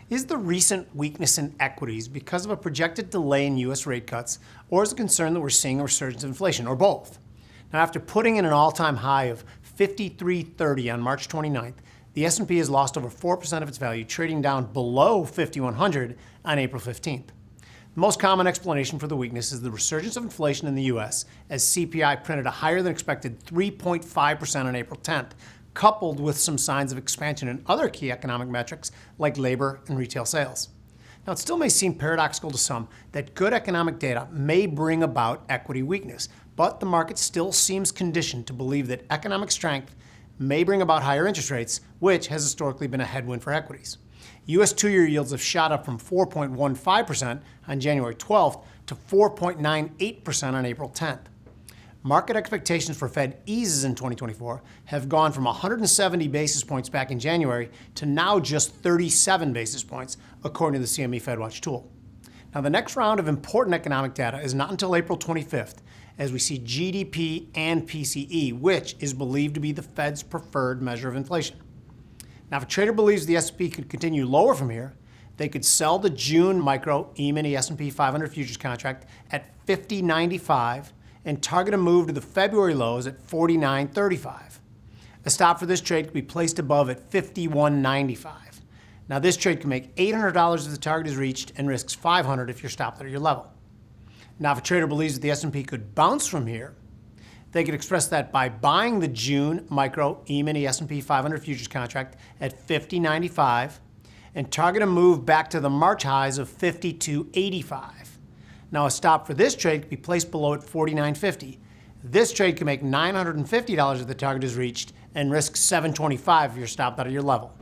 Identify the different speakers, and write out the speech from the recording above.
Speaker 1: Is the recent weakness in equities because of a projected delay in U.S. rate cuts, or is it a concern that we're seeing a resurgence of inflation, or both? Now, after putting in an all-time high of 53.30 on March 29th, the S&P has lost over 4% of its value, trading down below 5,100 on April 15th. The most common explanation for the weakness is the resurgence of inflation in the U.S. as CPI printed a higher than expected 3.5% on April 10th, coupled with some signs of expansion in other key economic metrics like labor and retail sales. Now, it still may seem paradoxical to some that good economic data may bring about equity weakness, but the market still seems conditioned to believe that economic strength may bring about higher interest rates, which has historically been a headwind for equities. U.S. two-year yields have shot up from 4.15% on January 12th to 4.98% on April 10th. Market expectations for Fed eases in 2024 have gone from 170 basis points back in January to now just 37 basis points, according to the CME FedWatch tool. Now, the next round of important economic data is not until April 25th, as we see GDP and PCE, which is believed to be the Fed's preferred measure of inflation. Now, if a trader believes the S&P could continue lower from here, they could sell the June micro E-mini S&P 500 futures contract at 50.95 and target a move to the February lows at 49.35. A stop for this trade could be placed above at 51.95. Now, this trade can make $800 if the target is reached and risks $500 if you're stopped at your level. Now, if a trader believes that the S&P could bounce from here, they could express that by buying the June micro E-mini S&P 500 futures contract at 50.95 and target a move back to the March highs of 52.85. Now, a stop for this trade could be placed below at 49.50. This trade can make $950 if the target is reached and risk $725 if you're stopped out of your level.